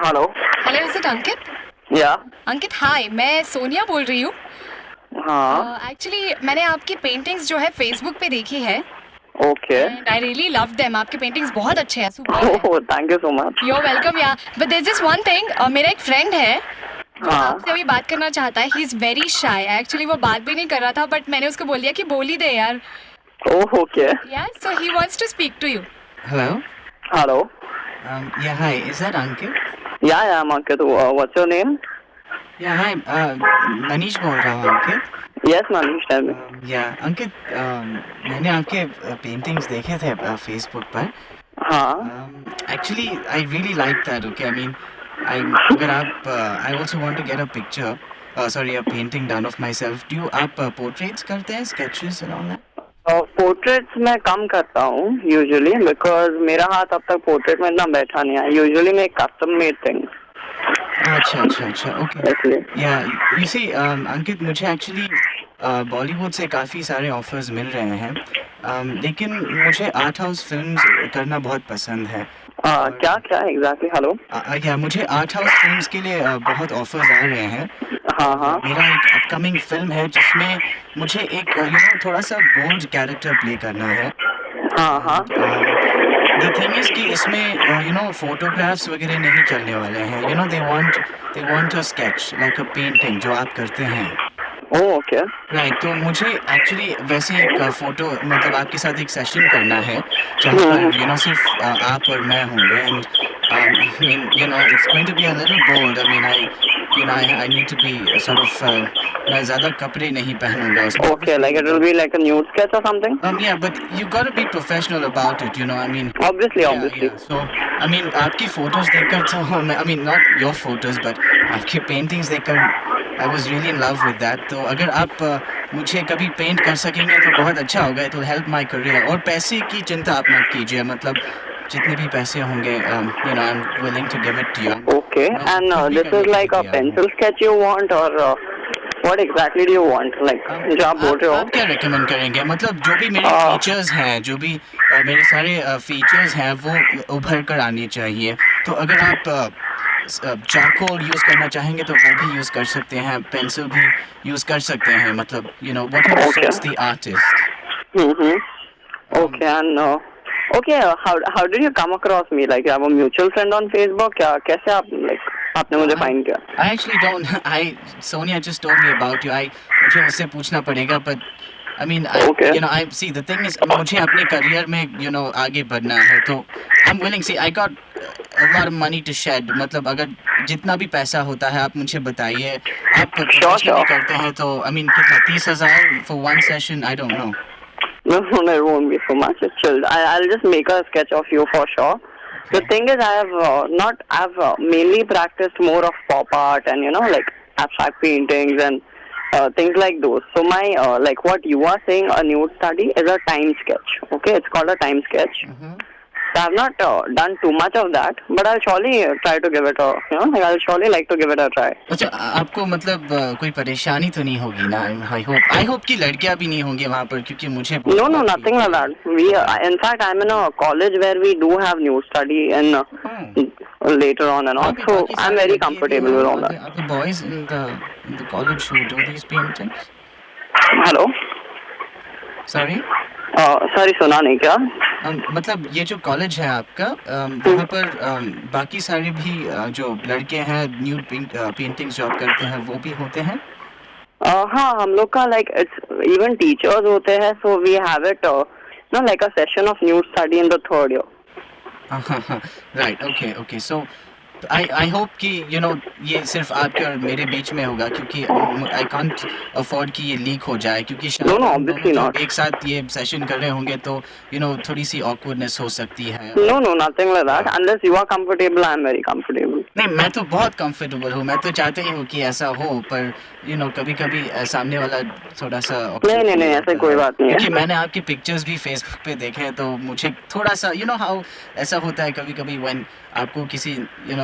Hello. Hello, is it अंकित? या। अंकित हाय, मैं सोनिया बोल रही हूँ। हाँ। एक्चुअली मैंने आपकी पेंटिंग्स जो है फेसबुक पे देखी है okay. And I really love them. आपके पेंटिंग्स बहुत अच्छे हैं, सुपर है। Oh, thank you so much. You are welcome. Yeah but there is this one thing, मेरा एक फ्रेंड है जो हाँ। आपसे अभी बात करना चाहता है। He is very shy. Actually वो बात भी नहीं कर रहा था, बट मैंने उसको बोल दिया कि बोल ही दे यार। Oh, okay. Yeah so he wants to speak to you. Hello. Hello. Yeah, hi. Is that Ankit? Yeah Ankit, what's your name? Yeah, hi. Manish बोल रहा हूँ Ankit. Yes Manish, tell me. Yeah, Ankit. मैंने आपके पेंटिंग्स देखे थे फेसबुक पर. हाँ। Actually, I really like that. Okay, I mean, अगर आप I also want to get a picture. Sorry, a painting done of myself. Do you आप portraits करते हैं, sketches and all that? Portraits मैं कम करता हूँ यूजुअली, बिकॉज मेरा हाथ अब तक पोर्ट्रेट में इतना बैठा नहीं है। यूजुअली मैं कस्टम मेड थिंग्स। अच्छा, okay. इसलिए। Yeah, you see, अंकित, मुझे एक्चुअली बॉलीवुड से काफ़ी सारे ऑफर्स मिल रहे हैं, लेकिन मुझे आर्ट हाउस फिल्म्स करना बहुत पसंद है. क्या क्या एग्जैक्टली? हेलो। या मुझे आर्ट हाउस फिल्म्स के लिए बहुत ऑफर्स आ रहे हैं. हाँ हाँ। मेरा एक अपकमिंग फिल्म है जिसमें मुझे एक थोड़ा सा बोल्ड कैरेक्टर प्ले करना है. हाँ हाँ। द थिंग इज कि इसमें फोटोग्राफ्स वगैरह नहीं चलने वाले हैं. They want a sketch like a painting जो आप करते हैं. ओह, ओके। राइट, तो मुझे एक्चुअली वैसे एक फोटो मतलब आपके साथ एक सेशन करना है जहाँ पर सिर्फ आप और मैं होंगे. And I mean, it's going to be a little bold. I mean, I need to be sort of मैं ज़्यादा कपड़े नहीं पहनूंगा उसमें. Okay, like it will be like a nude sketch or something? Yeah, but you got to be professional about it, I mean. Obviously, Yeah, obviously. yeah. So, I mean, आपकी photos देखकर तो I mean, not your photos, but आपके paintings देखकर I was really in love with that. तो अगर आप मुझे कभी पेंट कर सकेंगे तो बहुत अच्छा होगा. It will help my career. और पैसे की चिंता आप मत कीजिए. मतलब जितने भी पैसे होंगे, I'm willing to give it to you. Okay, मैं and कुछ भी this करने is के like लिए a तैयार हूँ. pencil sketch you want, or what exactly do you want? Like, जो आप बोल रहे आप क्या हो? रेकमेंड करेंगे? मतलब जो भी मेरे आ, फीचर्स हैं, जो भी मेरे सारे फीचर्स हैं, वो उभर कर आनी चाहिए. तो अगर आप चारकोल यूज़ करना चाहेंगे तो वो भी यूज़ कर सकते हैं, पेंसिल भी यूज़ कर सकते हैं. मतलब whatever Okay. suits the artist. Mm-hmm. Okay, and okay, how did you come across me? Like, you have a mutual friend on Facebook? क्या कैसे आप आपने मुझे find किया? I actually don't. Sonia just told me about you. मुझे उससे पूछना पड़ेगा, but I mean, Okay. I see the thing is मुझे अपने करियर में आगे बढ़ना है, तो I'm willing. See, I got a lot of money to shed. मतलब अगर जितना भी पैसा होता है आप मुझे बताइए. आप प्रोफेशनली करते हैं तो I mean कितना 30,000 for one session? I don't know. No, it won't be so much. It's chilled. I'll just make a sketch of you for sure. The Okay. thing is, I've mainly practiced more of pop art and like abstract paintings and things like those. So my like what you are saying, a nude study is a time sketch. Okay, it's called a time sketch. So I've not done too much of that, but I'll surely try to give it a like I'll surely like to give it a try. अच्छा, आपको मतलब कोई परेशानी तो नहीं होगी ना? I hope कि लड़कियां भी नहीं होंगी वहाँ पर, क्योंकि मुझे No, nothing like that. We in fact I'm in a college where we do have nude study and later on and all. So I'm very comfortable with all that. Are the boys in the college who do these paintings? Hello. Sorry? Sorry, सुना नहीं क्या? मतलब ये जो college है आपका, वहाँ पर बाकी सारे भी जो लड़के हैं न्यूड पेंटिंग्स जो आप करते हैं वो भी होते हैं? हाँ, हम लोग का like it's even teachers होते हैं, so we have it like a session of nude study in the third year. Right, okay. So I hope कि ये सिर्फ आपके और मेरे बीच में होगा, क्योंकि I can't afford कि ये लीक हो जाए, क्योंकि शायद No, हम obviously दोनों not. जब एक साथ ये सेशन कर रहे होंगे तो थोड़ी सी awkwardness हो सकती है. No, nothing like that. Unless you are comfortable, I'm very comfortable. नहीं, मैं तो बहुत कंफर्टेबल हूँ. मैं तो चाहता ही हूँ कि ऐसा हो, पर कभी-कभी सामने वाला थोड़ा सा नहीं, ऐसा कोई बात नहीं है. क्योंकि मैंने आपके पिक्चर्स भी फेसबुक पे देखे हैं, तो मुझे थोड़ा सा हाउ ऐसा होता है कभी-कभी व्हेन आपको किसी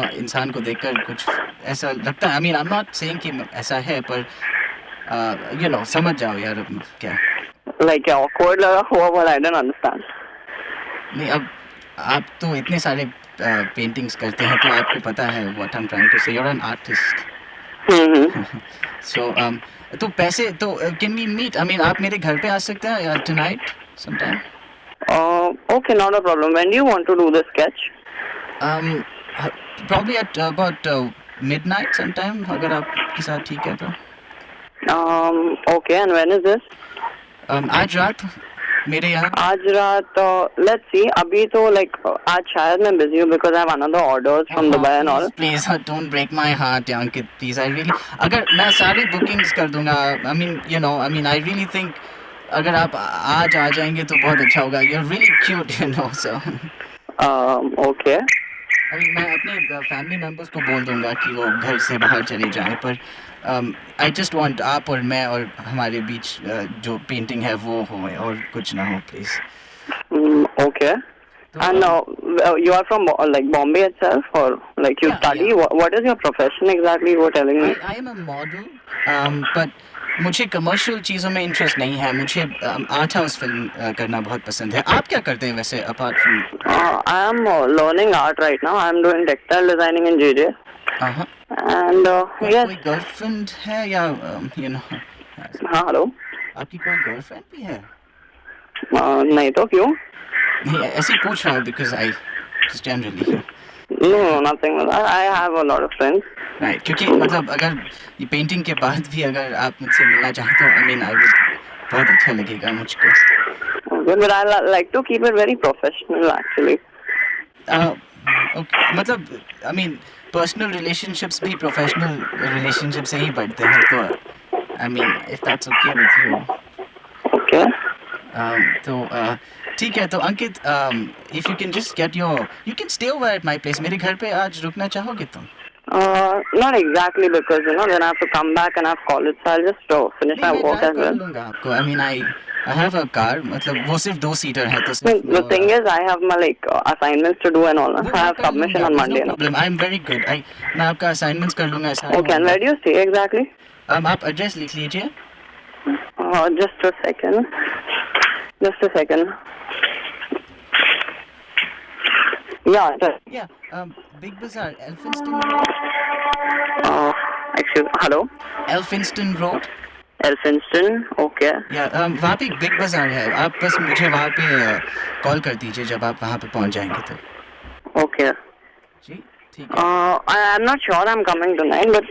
इंसान को देखकर कुछ ऐसा लगता है. I mean I am not saying कि ऐसा है, पर समझ जाओ यार. अब क्या Like awkward लगा हुआ, but I don't understand. नहीं, अब आप तो इतने सारे पेंटिंग्स करते हैं तो आपको पता है what I am trying to say, you are an artist. So तो पैसे तो can we meet, I mean आप मेरे घर पे आ सकते हैं tonight sometime. Okay, not a problem. When do you want to do the sketch? Probably at about midnight sometime, अगर आपके साथ ठीक है तो. Okay, and when is this? आज रात मेरे यहाँ. आज रात, let's see. अभी तो like आज शायद मैं busy हूँ because I have another orders from Dubai and all. Please don't break my heart, Ankit. Please, I really. अगर मैं सारी bookings कर दूँगा. I mean, you know, I mean, I really think अगर आप आज आ जाएंगे तो बहुत अच्छा होगा. You're really cute, you know, so. Okay. I mean, मैं अपने फैमिली मेंबर्स को बोल दूँगा कि वो घर से बाहर चले जाएं, पर आई जस्ट वांट आप और मैं और हमारे बीच जो पेंटिंग है वो हो और कुछ ना हो, please. Okay. And you are from like Bombay itself, or like you study? Yeah. What is your profession exactly? You were telling me. I am a model, but मुझे कमर्शियल चीज़ों में इंटरेस्ट नहीं है. मुझे आर्ट हाउस फिल्म करना बहुत पसंद है. आप क्या करते हैं वैसे apart from? I am learning art right now. I am doing textile designing in JJ. And yes. कोई गर्लफ्रेंड है या you know? हाँ, हेलो. आपकी कोई गर्लफ्रेंड भी है? नहीं तो क्यों? नहीं, ऐसे ही पूछ रहा हूँ because I just generally. No, nothing like that. I have a lot of friends. Right, क्योंकि मतलब अगर ये पेंटिंग के बाद भी अगर आप मुझसे मिलना चाहें तो I mean I would, बहुत अच्छा लगेगा मुझको. But I like to keep it very professional actually. Okay, मतलब I mean personal relationships भी professional relationships से ही बढ़ते हैं तो I mean if that's okay with you. Okay. तो ठीक है तो अंकित, if you can just get you can stay over at my place. मेरे घर पे आज रुकना चाहोगे तुम? Not exactly because you know then I have to come back and have college, so I'll just finish my work as well. लूँगा आपको. I mean I have a car, मतलब वो सिर्फ 2 सीटर है तो सिर्फ. The thing is I have my like assignments to do and all. I have submission on Monday. No problem. I'm very good. मैं आपका assignments कर लूँगा सारे. Okay, and where do you stay exactly? आप address लिख लीजिए. Just a second. Just a second. Yeah, Big Bazaar, Elphinstone Road. Excuse, hello? Elphinstone Road. Elphinstone, okay. Yeah, वहाँ पे एक बिग बाजार है. आप बस मुझे वहाँ पे कॉल कर दीजिए जब आप वहाँ पे पहुँच जाएंगे तो. Okay. जी, ठीक है. I'm not sure I'm coming tonight, but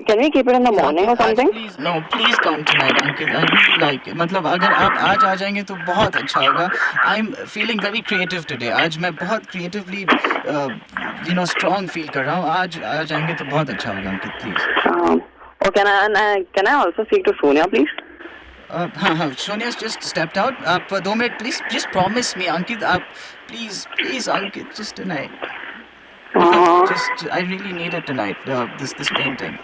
can we keep it in the morning or something? Please come tonight, Ankit. I really like it. मतलब अगर आप आज आ जाएंगे तो बहुत अच्छा होगा. I'm feeling very creative today. आज मैं बहुत creatively, you know, strong feel कर रहा हूँ. आज आ जाएंगे तो बहुत अच्छा होगा, Ankit, please. Okay, and can I also speak to Sonia, please? हाँ, Sonia's just stepped out. आप 2 minute please, just promise me, Ankit. आप please, Ankit, just tonight. Just I really need it tonight. This painting.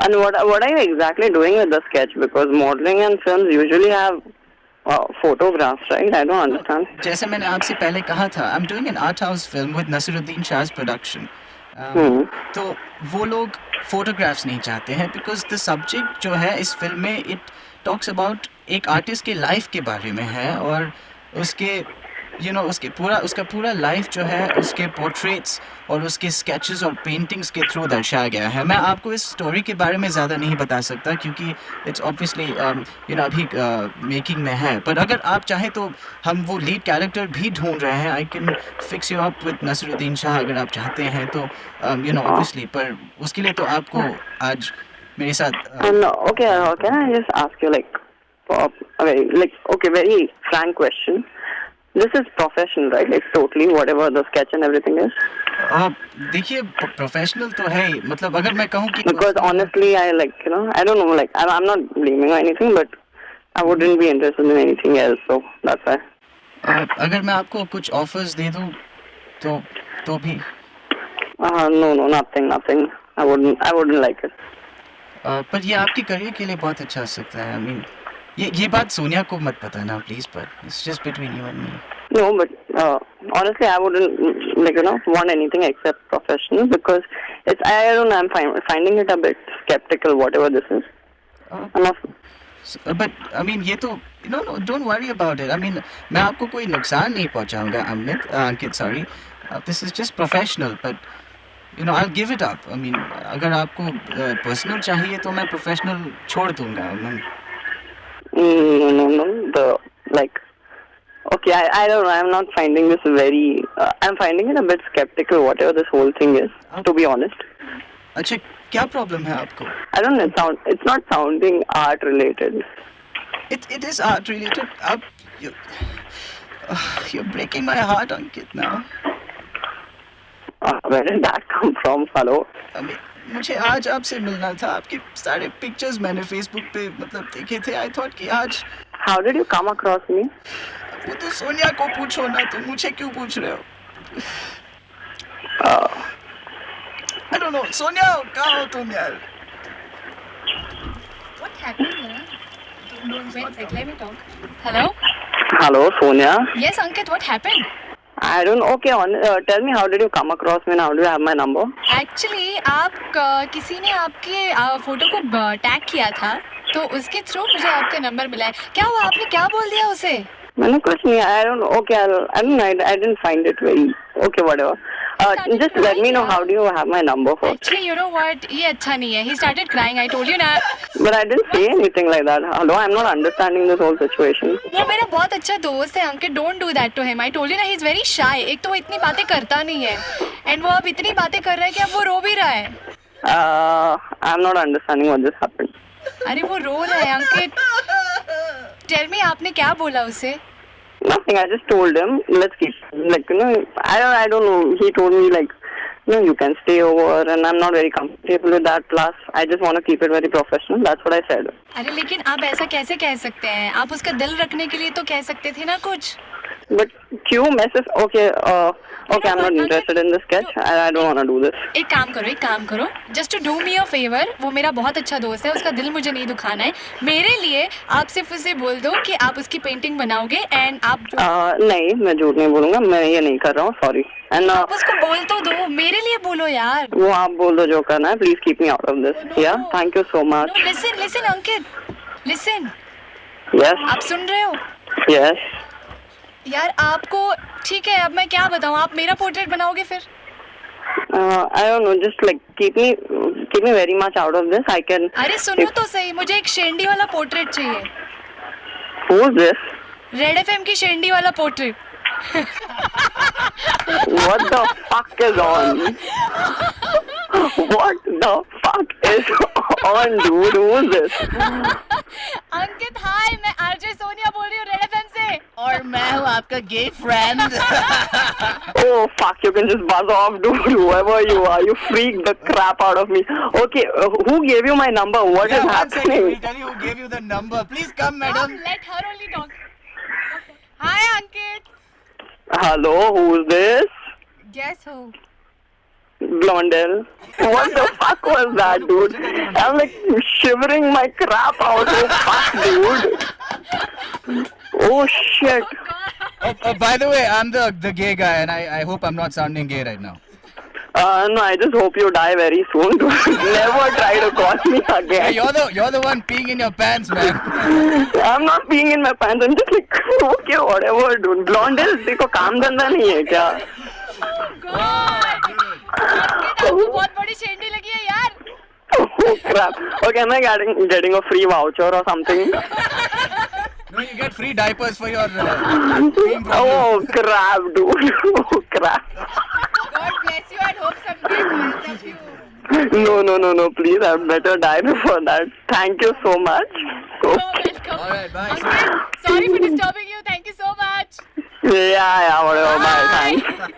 And what are you exactly doing with the sketch? Because modeling and films usually have photographs, right? I don't understand. जैसे मैंने आपसे पहले कहा था, I'm doing an art house film with Nasiruddin Shah's production. तो वो लोग photographs नहीं चाहते हैं because the subject जो है इस फिल्म में it talks about एक artist के life के बारे में है और उसके you know उसका पूरा लाइफ जो है उसके पोर्ट्रेट्स और उसके स्केचेस और पेंटिंग्स के थ्रू दर्शाया गया है. मैं आपको इस स्टोरी के बारे में ज़्यादा नहीं बता सकता क्योंकि इट्स ऑब्वियसली यू नो अभी मेकिंग में है. पर अगर आप चाहें तो हम वो लीड कैरेक्टर भी ढूंढ रहे हैं. I can fix you up with Naseeruddin Shah अगर आप चाहते हैं तो यू नो ऑब्वियसली. पर उसके लिए तो आपको आज मेरे साथ okay, can I just ask you very frank question. This is professional, right? Like totally whatever the sketch and everything is. देखिए प्रोफेशनल तो है ही. मतलब अगर मैं कहूँ कि because honestly I like you know I don't know like I'm not blaming or anything but I wouldn't be interested in anything else, so that's why. अगर मैं आपको कुछ ऑफर्स दे दूँ तो भी no nothing I wouldn't like it. पर ये आपकी करियर के लिए बहुत अच्छा हो सकता है. I mean ये बात सोनिया को मत बताना प्लीज. पर it's just between you and me. No, but honestly, I wouldn't want anything except professional because I don't know. I'm finding it a bit skeptical. Whatever this is. But I mean ये तो no don't worry about it. I mean मैं आपको कोई नुकसान नहीं पहुंचाऊंगा Ankit, sorry. This is just professional, but you know, I'll give it up. I mean, अगर आपको personal चाहिए तो मैं professional छोड़ दूँगा. No. Okay, I don't know. I'm not finding this very. I'm finding it a bit skeptical. Whatever this whole thing is, to be honest. अच्छा, क्या problem है आपको? I don't know. It's not sounding art related. It is art related. You're breaking my heart, Ankit. Now. Where did that come from? Hello. I mean, मुझे आज आपसे मिलना था. आपके सारे pictures मैंने Facebook पे मतलब देखे थे. I thought कि आज. How did you come across me? वो तो सोनिया को पूछो ना. तुम मुझे क्यों पूछ रहे हो? I don't know. सोनिया, कहाँ हो तुम यार? What happened here? Wait a sec, let me talk. Hello? Hello, Sonia. Yes, Ankit, what happened? I don't know. Okay, tell me, how did you come across me and how do you have my number? Actually, आप किसी ने आपके photo को tag किया था, तो उसके through मुझे आपका नंबर मिला है. क्या हुआ, आपने क्या बोल दिया उसे? मैंने कुछ नहीं. I don't know. Okay, I don't know. I didn't find it very. Okay, whatever. Just let me know, how do you have my number first? Actually, you know what? ये अच्छा नहीं है. He started crying. I told you ना. But I didn't say anything like that. Hello, I'm not understanding this whole situation. वो मेरा बहुत अच्छा दोस्त है, अंकित. Don't do that to him. I told you ना, he's very shy. एक तो वो इतनी बातें करता नहीं है, and वो अब इतनी बातें कर रहा है कि अब वो रो भी रहा है. I'm not understanding what just happened. अरे वो रो रहा है, अंकित. Tell me, आपने क्या बोला उसे? Nothing. I just told him, let's keep, like, you know, I don't know. He told me, like, no, you can stay over, and I'm not very comfortable with that. Plus, I just want to keep it very professional. That's what I said. अरे लेकिन आप ऐसा कैसे कह सकते हैं? आप उसका दिल रखने के लिए तो कह सकते थे ना कुछ. But क्यों message? Okay, I'm not interested in this sketch. I don't want to do this. एक काम करो. Just to do me a favor, वो मेरा बहुत अच्छा दोस्त है, उसका दिल मुझे नहीं दुखाना है. मेरे लिए आप सिर्फ उसे बोल दो कि आप उसकी पेंटिंग बनाओगे एंड आप. नहीं, मैं झूठ नहीं बोलूँगा. मैं ये नहीं कर रहा हूँ. Sorry. And आप उसको बोल तो दो. मेरे लिए बोलो यार. वो आप बोल दो जो करना है. Please keep me out of this. Yeah. Thank you so much. No, listen, Ankit. Listen. Yes. आप सुन रहे हो? Yes. यार आपको ठीक है, अब मैं क्या बताऊँ, आप मेरा पोर्ट्रेट बनाओगे फिर? I don't know, just like keep me very much out of this. I can. अरे सुनो तो सही, मुझे एक शेंडी वाला पोर्ट्रेट चाहिए. Who is this? Red FM की शेंडी वाला portrait. What the fuck is on? What the fuck is on, dude? Who is this? अंकित हाय, मैं आरजे सोनिया बोल रही हूँ रेड एफएम से. और मैं हूँ आपका गे friend. Oh fuck, you can just buzz off, dude. Whoever you are, you freaked the crap out of me. Okay, who gave you my number? What is happening? We'll tell you who gave you the number. Please come, madam. Let her only talk. Hi Ankit. Hello, who is this? Guess who? Blondel. What the fuck was that, dude? I'm like shivering my crap out. Oh fuck, dude. Oh shit. Oh, by the way, I'm the gay guy, and I hope I'm not sounding gay right now. No, I just hope you die very soon. Never try to call me again. Hey, you're the one peeing in your pants, man. I'm not peeing in my pants. I'm just like, okay, whatever, dude. Blondel, देखो काम धंधा नहीं है क्या? Oh God. आपको बहुत बड़ी शेंडी लगी है यार. Oh crap. Okay, am I getting a free voucher or something? No, you get free diapers for your peeing problem. Oh crap, dude. Oh crap. God bless you and hope someday calls up you. No. Please, I better die before that. Thank you so much. You're welcome. All right, bye. Uncle, sorry for disturbing you. Thank you so much. Yeah, whatever. Bye. Thanks.